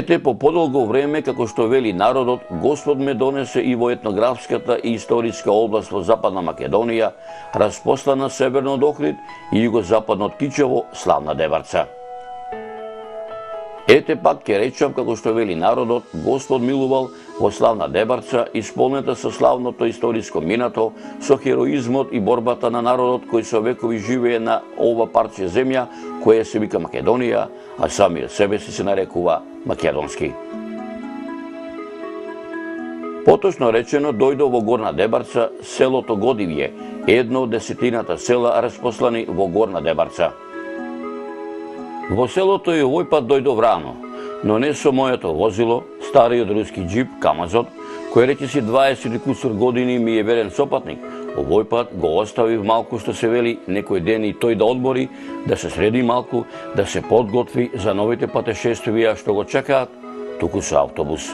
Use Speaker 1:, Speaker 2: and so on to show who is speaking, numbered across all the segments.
Speaker 1: Ете, по подолго време, како што вели народот, Господ ме донесе и во етнографската и историска област во Западна Македонија, разпослана северно од Охрид и југозападно од Кичево, славна Дебарца. Ете пак ќе речам, како што вели народот, Господ милувал во славна Дебарца, исполнета со славното историско минато, со хероизмот и борбата на народот кој со векови живее на ова парче земја, која се вика Македонија, а самиот себе си се нарекува македонски. Поточно речено, дојдо во Горна Дебарца селото Годивје, едно од 10 села распослани во Горна Дебарца. Во селото и овој пат дојдов рано, но не со моето возило, стариот руски джип Камазот, кој речиси 20 кусур години ми е верен сопатник. Овој пат го оставив малку, што се вели, некој ден и тој да одмори, да се среди малку, да се подготви за новите патешествија што го чекаат, туку со автобус.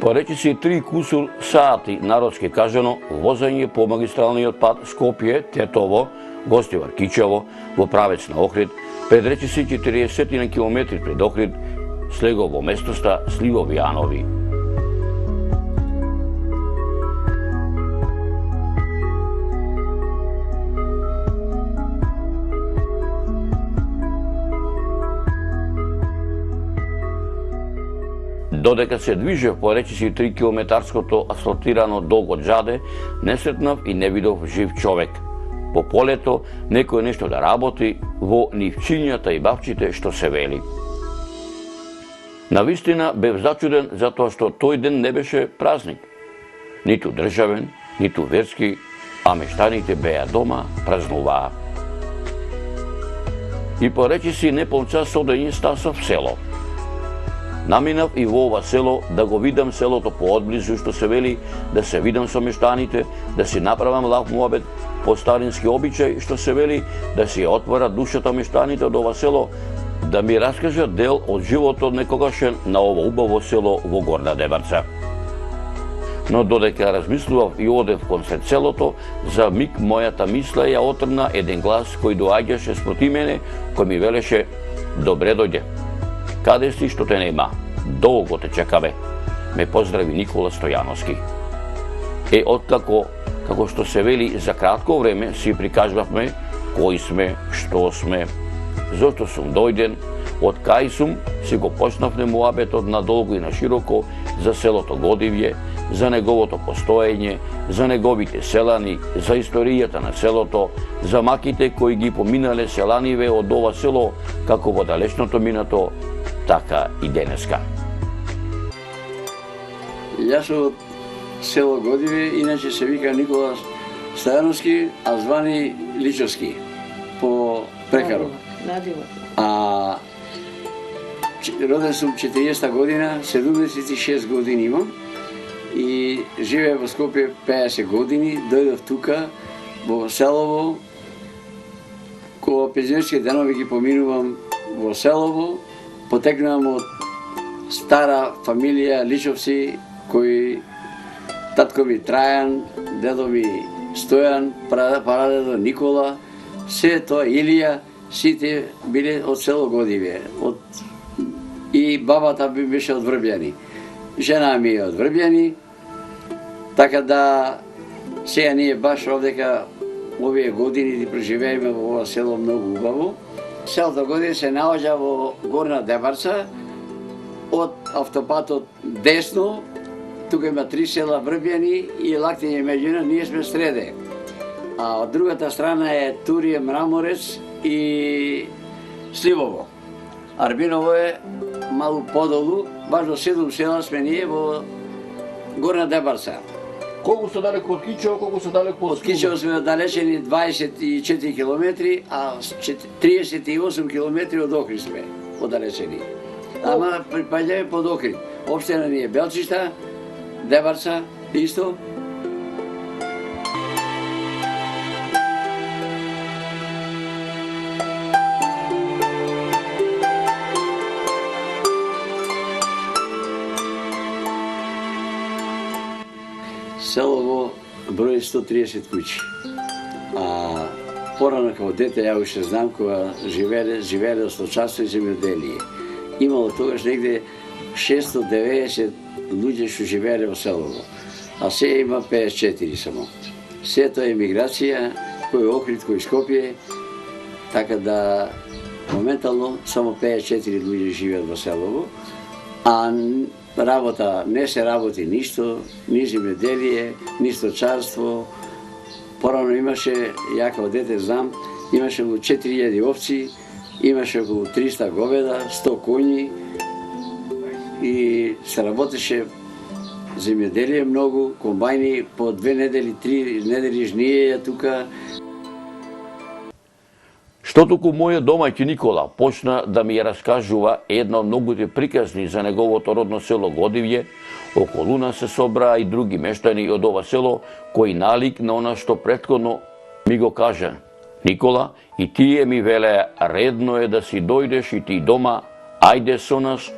Speaker 1: По речиси 3 кусур сати, народски кажано, возење по магистралниот пат Скопје, Тетово, Гостивар, Кичево, во правец на Охрид, пред речиси 40 километри пред Охрид, слегов во местоста Сливови Јанови. Додека се движев по речиси 3 километарското асфалтирано долго џаде, не сретнав и не видов жив човек. По полето некој нешто да работи во нивчињата и бавчите што се вели. Навистина бев зачуден затоа што тој ден не беше празник. Ниту државен, ниту верски, а мештаните беа дома, празнуваа. И по речиси непол час одење стасав село. Наминав и во ова село да го видам селото поодблизу, што се вели, да се видам со мештаните, да си направам лав муабет по старински обичај, што се вели, да си отвора душата мештаните од ова село, да ми раскажат дел од животот некогашен на ова убаво село во Горна Дебарца. Но додека размислував и одев кон сред селото, за миг мојата мисла ја отрна еден глас кој доаѓаше спроти мене, кој ми велеше: "Добре дојде. Каде си, што те нема? Долго те чекаве." Ме поздрави Никола Стојановски. Откако, како што се вели, за кратко време си прикажавме кои сме, што сме, зошто сум дојден, од кај сум, си го почнавме муабетот надолго и на широко за селото Годивје, за неговото постоење, за неговите селани, за историјата на селото, за маките кои ги поминале селаниве од ова село, како во далечното минато, така и денеска.
Speaker 2: Јас од село Годивје, иначе се вика Никола Стојановски, а звани Личовски, по прекарот. Роден сум 40 година, 76 години имам и живеев во Скопје 50 години. Дојдов тука, во Селово, кога пензионерски денови ги поминувам во Селово. Потекнувам од стара фамилија Личовци, кои татко ми Трајан, дедо ми Стојан, прадедо Никола, се тоа Илија, сите биле од село Годивје. И бабата ми беше од Врбјани. Жена ми е од Врбјани, така да сега ние баш овдека овие години ги преживееме во ова село многу убаво. Селото Годивје се наоѓа во Горна Дебарца, од автопатот десно, тука има 3 села Врбјани и Лактиње меѓу ние сме среде. А од другата страна е Турија, Мраморец и Сливово. Арбиново е малку подолу, баш до 7 села сме ние во Горна Дебарца.
Speaker 1: Колку се далеко од Кичево, колку се далеко од
Speaker 2: Кичево сме оддалечени 24 километри, а 38 километри од Охрид сме оддалечени. Ама припаѓаме под Охрид. Општина ни е Белчишта, Дебарца, исто. Селово брои 130 куќи. А порано како дете ја уште знам кога живееле сточарство и земјоделие. Имало тогаш негде 690 луѓе што живееле во селото, а сега има 54 само. Сето е емиграција, кој е Охрид, кој Скопје, така да моментално само 54 луѓе живеат во селово, а работа не се работи ништо, ни земјоделие, ни сточарство. Порано имаше, ја како дете знам, имаше околу 4000 овци, имаше околу 300 говеда, 100 коњи и се работеше земјоделие многу, комбајни по 2 недели, 3 недели жниеја тука.
Speaker 1: Што туку мојот домаќин Никола почна да ми ја раскажува една од многуте приказни за неговото родно село Годивје, околу нас се собраа и други мештани од ова село, кои налик на она што претходно ми го кажа. Никола, и тие ми велеа, редно е да си дојдеш и ти дома, ајде со нас,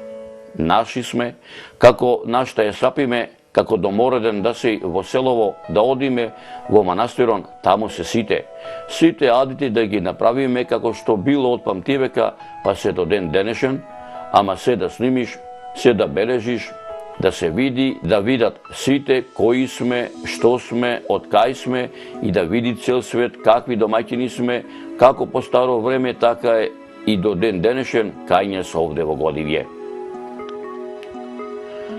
Speaker 1: наши сме, како нашта ја сапиме, како домореден да си во селово, да одиме во манастирон, таму се сите. Сите адите да ги направиме како што било од памтивека, па се до ден денешен, ама се да снимиш, се да бележиш, да се види, да видат сите кои сме, што сме, од кај сме и да види цел свет какви домаќини сме, како по старо време, така е и до ден денешен кај нас овде во Годивје.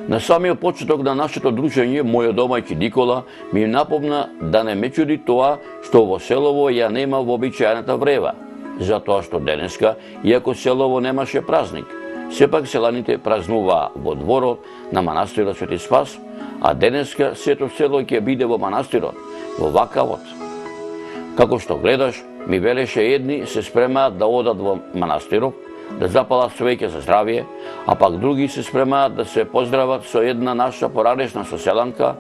Speaker 1: На самиот почеток на нашето дружење, мојот домаќин Никола ми напомна да не ме чуди тоа што во селово ја нема вообичаената врева, затоа што денеска, иако селово немаше празник, сепак селаните празнуваа во дворот на манастирот Свети Спас, а денеска сето село ќе биде во манастирот, во вакавот. Како што гледаш, ми велеше едни се спремаат да одат во манастирот, да запалат свеќе за здравје, а пак други се спремаат да се поздрават со една наша поранешна соселанка,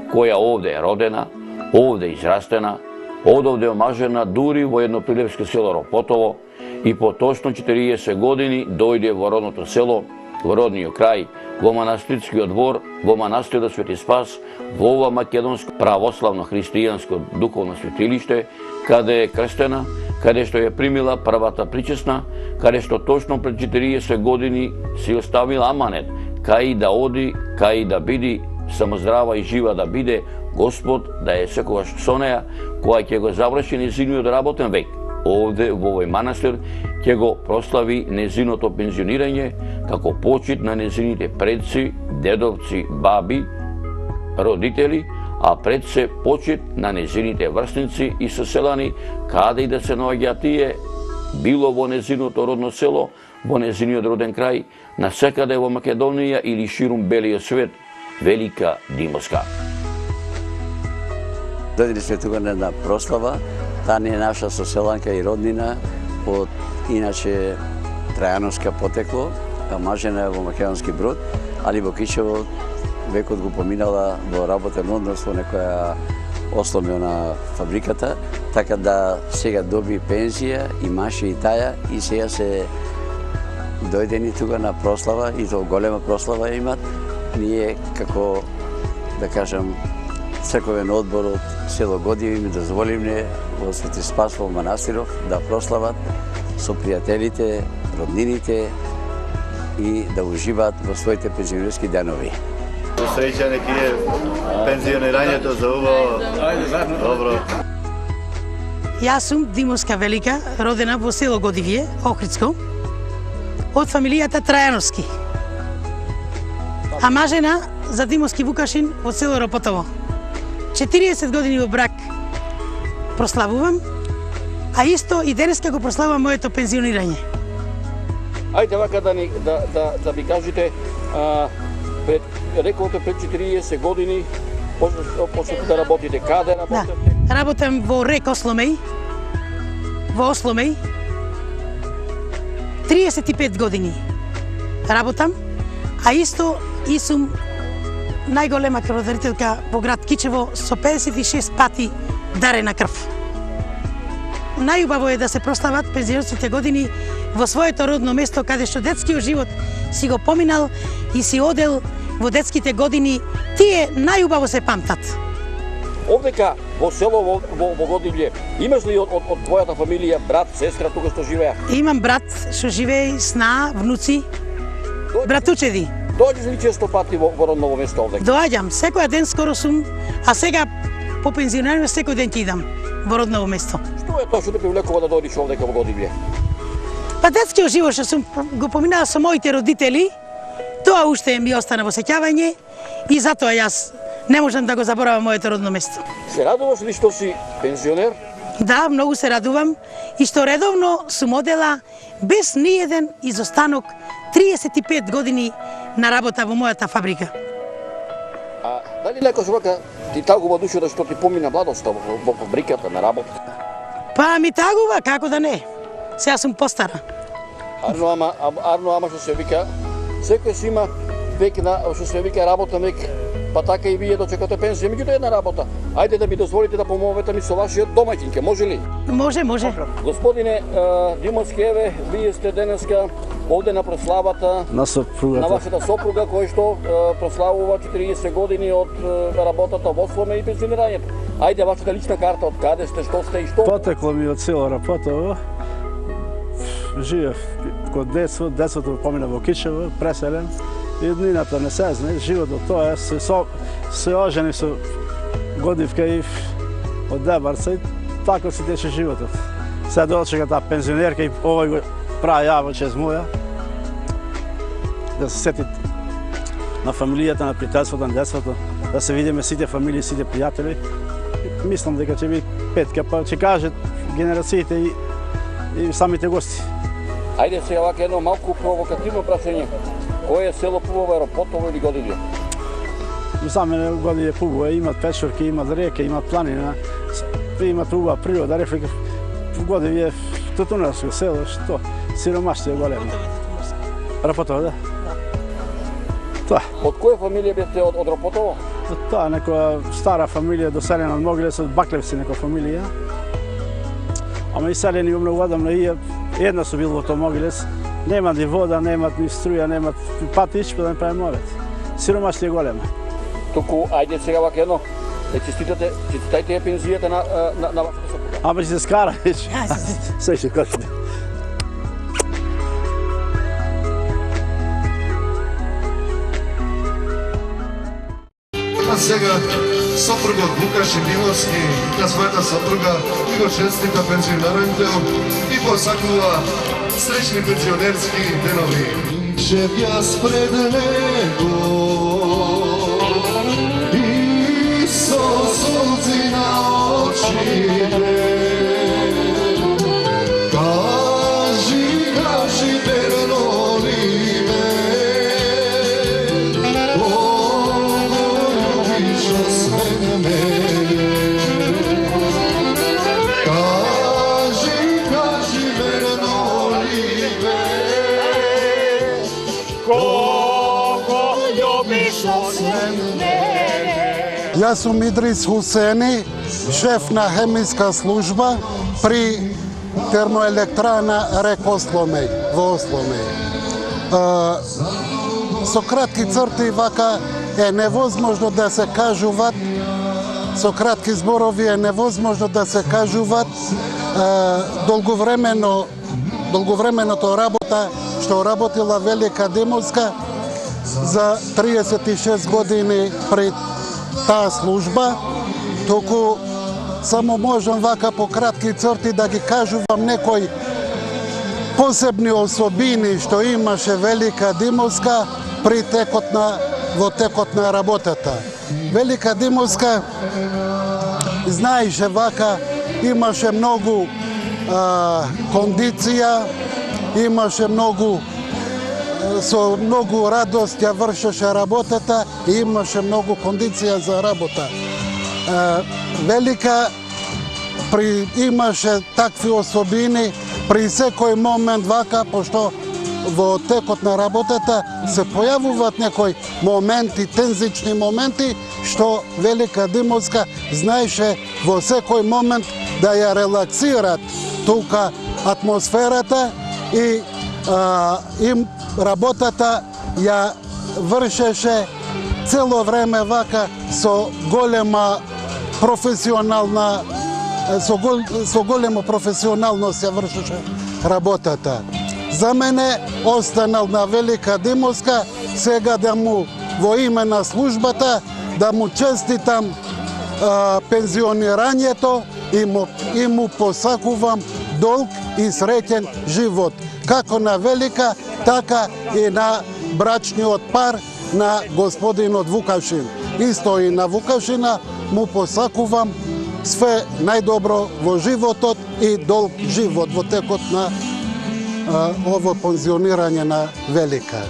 Speaker 1: која овде е родена, овде израстена, одовде омажена дури во едно прилепско село Ропотово и по точно 40 години дојде во родното село, во родниот крај, во манастирскиот двор, во манастирот Свети Спас, во ова македонско православно христијанско духовно светилиште, каде е крстена, каде што ја примила првата причесна, каде што точно пред 40 години си оставила аманет, кај да оди, кај да биди, само здрава и жива да биде, Господ да е секогаш со неа, која ќе го заврши незиниот работен век. Овде, во овој манастир, ќе го прослави незиното пензионирање, како почит на незините предци, дедовци, баби, родители, а пред се почит на незините врсници и соселани, каде и да се наоѓаат тие, било во незиното родно село, во незиниот роден крај, насекаде во Македонија или ширум белиот свет, Велика Димовска.
Speaker 2: Дојдели сме тука на една прослава, таа не е наша соселанка и роднина, од иначе Трајановска потекло, мажена е во Македонски Брод, али во Кичево векот го поминала во работен однос во некоја осломена фабриката, така да сега доби пензија и маше и таја и сега се дојдени тука на прослава и тоа голема прослава имат. Ние како, да кажам, црковен одбор од село Годивје ми дозволивме во Свети Спас во манастиров да прослават со пријателите, роднините и да уживаат во своите пензионерски денови.
Speaker 3: Среќа неки е пензионирањето за убаво. Добро.
Speaker 4: Јас сум Димовска Велика, родена во село Годивје, Охридско, од фамилијата Трајановски. А мажена за Димовски Вукашин од село Ропотово. 40 години во брак прославувам, а исто и денеска го прославувам моето пензионирање.
Speaker 1: Ајде вака да ми кажете, рековте пред 40 години почнете да работите. Каде работите?
Speaker 4: Да, работам во РЕК Осломеј, во Осломеј. 35 години работам, а исто и сум најголема крводарителка во град Кичево со 56 пати дарена крв. Најубаво е да се прослават пензионерските години во своето родно место, каде што детскиот живот си го поминал и си одел во детските години, тие најубаво се памтат.
Speaker 5: Овдека во село во Годивле, имаш ли од твојата фамилија брат, сестра тука што живеа?
Speaker 4: Имам брат што живее, сна, внуци, братучеди.
Speaker 5: Доаѓаш ли често пати во родново место овдека?
Speaker 4: Доаѓам, секој ден скоро сум, а сега по пензионирање секој ден ќе идам во родново место.
Speaker 5: Што е тоа што те привлекува да дојдеш овдека во Годивле?
Speaker 4: Па детскиот живот што сум го поминала со моите родители, тоа уште ми остана во сеќавање и затоа јас не можам да го заборавам моето родно место.
Speaker 5: Се радуваш ли што си пензионер?
Speaker 4: Да, многу се радувам и што редовно сум одела без ниеден изостанок 35 години на работа во мојата фабрика.
Speaker 5: А дали некој вака ти тагува душата што ти помина младоста во фабриката на работа?
Speaker 4: Па ми тагува, како да не. Сега сум постара.
Speaker 5: Арно, ама што се вика, секој си има век на што се вика работа век, па така и вие дочекате пензија, меѓутоа една работа. Ајде да ми дозволите да помовете ми со вашиот домаќинке, може ли?
Speaker 4: Може, може.
Speaker 5: Господине Димовски, еве, вие сте денеска овде на прославата
Speaker 3: На сопругата.
Speaker 5: на вашата сопруга кој што прославува 40 години од работата во Осломе и пензионирањето. Ајде вашата лична карта, од каде сте, што сте и што?
Speaker 3: Потекло ми од село Рапотово. Живеев код децото помина во Кичево, преселен. И еднината не се знае, животот тоа е, се ожени со Годивка и од Дебарца и тако си тече животот. Се дочека таа пензионерка и овој го прави јаво чез моја. Да се сети на фамилијата, на пријателството, на децото, да се видиме сите фамилии, сите пријатели. Мислам дека ќе би петка, па ќе кажат генерациите и самите гости.
Speaker 5: Ајде сега вака едно малку провокативно прашање. Кој е село Пубово, Рапотово или Годивле?
Speaker 3: За мене Годивле Пубово, имат печорки, имат реке, имат планина, имат убава природа, рефлека. Годивле е тутунарско село, што сиромаштво е големо. Рапотово, да. Тоа.
Speaker 5: Од која фамилија бевте од Рапотово?
Speaker 3: Тоа е некоја стара фамилија доселена од Могилец, од Баклевци некоја фамилија. Ама иселени го многу одамна и една су бил во тоа Могилец. Нема ни вода, немат ни струја, немат патич, па да не прави морет. Сиромаштво е голема.
Speaker 5: Туку, ајде сега вака едно, да честитајте ја пензијата на вашата сопруга.
Speaker 3: Ама ќе се скара веќе. Се ќе коти.
Speaker 6: А сега сопругот Вукаши Димовски на својата сопруга и го честита пензионирањето и посакува среќни пензионерски денови. Жев јас пред него и со солзи на очите. Кажи, кажи, верно ли ме?
Speaker 7: Јас сум Идрис Хусени, шеф на хемиска служба при термоелектрана РЕК Осломеј во Осломеј. Со кратки црти вака е невозможно да се кажуваат, со кратки зборови е невозможно да се кажуваат долговременото работа што работила Велика Димовска за 36 години пред таа служба, туку само можам вака по кратки црти да ги кажувам некои посебни особини што имаше Велика Димовска во текот на работата. Велика Димовска знаеше вака, имаше многу кондиција, имаше со многу радост ја вршеше работата и имаше многу кондиција за работа. Велика имаше такви особини при секој момент вака, пошто во текот на работата се појавуваат некои моменти, тензични моменти, што Велика Димовска знаеше во секој момент да ја релаксираат тука атмосферата и им работата ја вршеше цело време вака со голема професионална, со големо професионално се вршеше работата. За мене останал на Велика Димовска, сега да му во име на службата, да му честитам пензионирањето и му посакувам долг и среќен живот. Како на Велика, така и на брачниот пар на господинот Вукашин. Исто и на Вукашина му посакувам све најдобро во животот и долг живот во текот на ово пензионирање на Велика.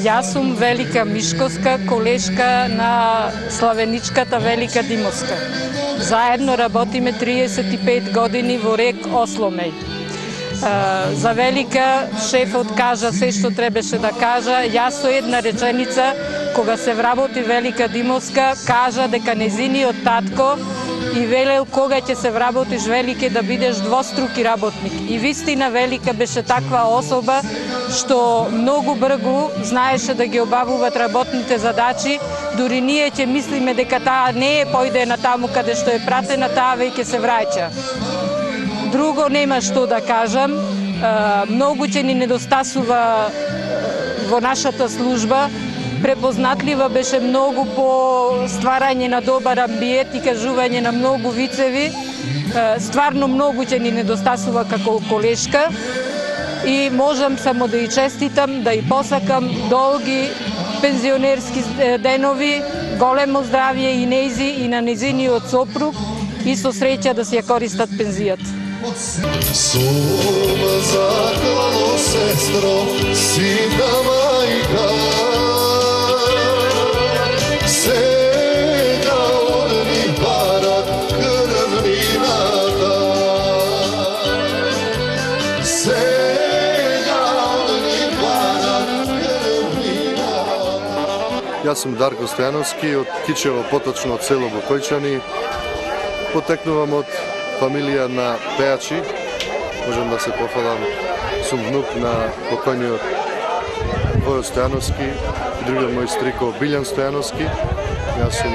Speaker 8: Јас сум Велика Мишковска, колешка на славеничката Велика Димовска. Заедно работиме 35 години во рек Осломеј. За Велика шефот кажа се што требаше да кажа. Јас со една реченица, кога се вработи Велика Димовска, кажа дека незиниот татко и велел кога ќе се вработиш Велике да бидеш двоструки работник. И вистина Велика беше таква особа што многу бргу знаеше да ги обавуваат работните задачи, дури ние ќе мислиме дека таа не е појде таму каде што е пратена, таа веќе се враќа. Друго нема што да кажам, многу ќе ни недостасува во нашата служба. Препознатлива беше многу по стварање на добар амбиент и кажување на многу вицеви. Стварно многу ќе ни недостасува како колешка и можам само да и честитам, да и посакам долги пензионерски денови, големо здравје и нејзи и на незиниот сопруг и со среќа да си ја користат пензијата.
Speaker 6: Сума заклало сестро, сина мајка, сега одни парат крвнината, сега одни парат крвнината.
Speaker 9: Јас сум Дарко Стојановски од Кичево, поточно од село Бокојчани. Потекнувам од фамилија на пејачи. Можам да се пофалам, сум внук на покојниот Војо Стојановски и другиот мој стрико Билјан Стојановски. Јас сум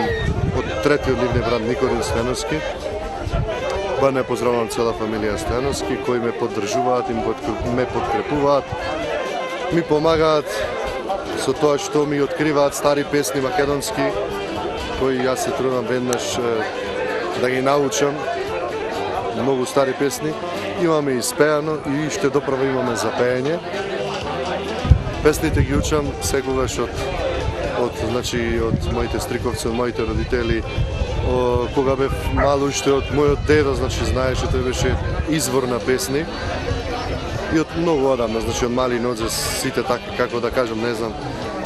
Speaker 9: од третиот нивни брат Никодим Стојановски. Ба не поздравувам цела фамилија Стојановски, кои ме поддржуваат и ме подкрепуваат, ми помагаат со тоа што ми откриваат стари песни македонски, кои јас се трудам веднаш да ги научам. Многу стари песни. Имаме и спеано и ще доправо имаме за пеење. Песните ги учам секогаш од моите стриковци, од моите родители. Кога бев мал уште од мојот дедо, знаеше, тој беше извор на песни. И од многу одамна, од мали нозе, сите така, како да кажам, не знам,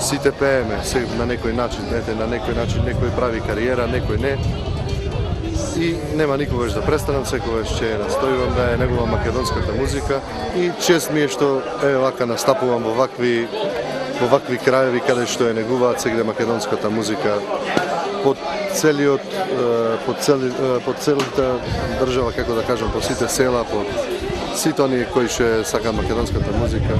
Speaker 9: сите пееме, се на некој начин, на некој начин, некој прави кариера, некој не. И нема никогаш да престанам, секогаш ќе настојувам да е негова македонската музика и чест ми е што вака настапувам во вакви краеви каде што е негуваат сегде македонската музика под целата држава, како да кажам, по сите села, по сите оние кои што сакаат македонската музика.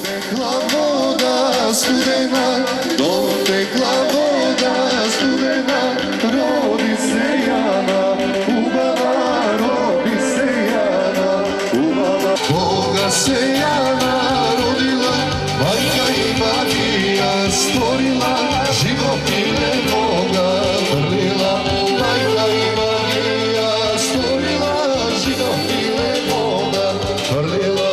Speaker 6: Текла вода студена, дотекла вода студена, роди се Јана, убава, роди се Јана, убава. Кога се Јана родила, мајка и Марија створила, живот и небога врлила, мајка и Марија створила, живот и небога врлила.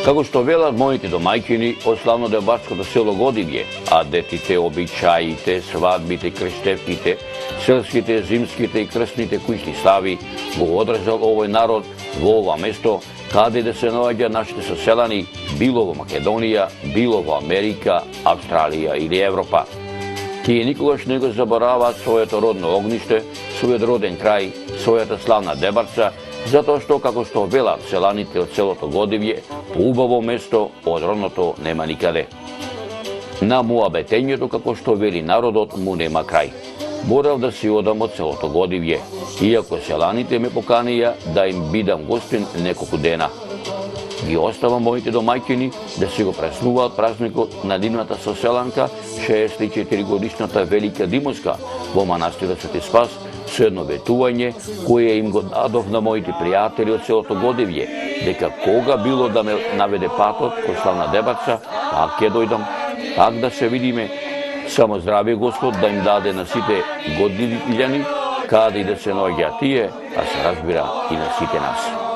Speaker 1: Како што велат моите домајќини, од славно-дебарското село Годивје, а детите, обичаите, свадбите, крштевките, селските, зимските и крстните куќни слави го одржал овој народ во ова место, каде да се наоѓа нашите соселани, било во Македонија, било во Америка, Австралија или Европа. Тие никогаш не го забораваат своето родно огниште, својот роден крај, својата славна Дебарца, затоа што, како што велат селаните од селото Годивје, поубаво место од родното нема никаде. На муабетењето, како што вели народот, му нема крај. Морав да си одам од селото Годивје, иако селаните ме поканија да им бидам гостин неколку дена. Ги оставам моите домаќини да си го празнуваат празникот на нивната соселанка, 64 годишната Велика Димоска во манастирот Свети Спас, со едно ветување кое им го дадов на моите пријатели од селото Годивје, дека кога било да ме наведе патот кој славна Дебарца, пак ќе дојдам, пак да се видиме, само здравие Господ да им даде на сите годивјани, каде и да се наоѓаат тие, а се разбира и на сите нас.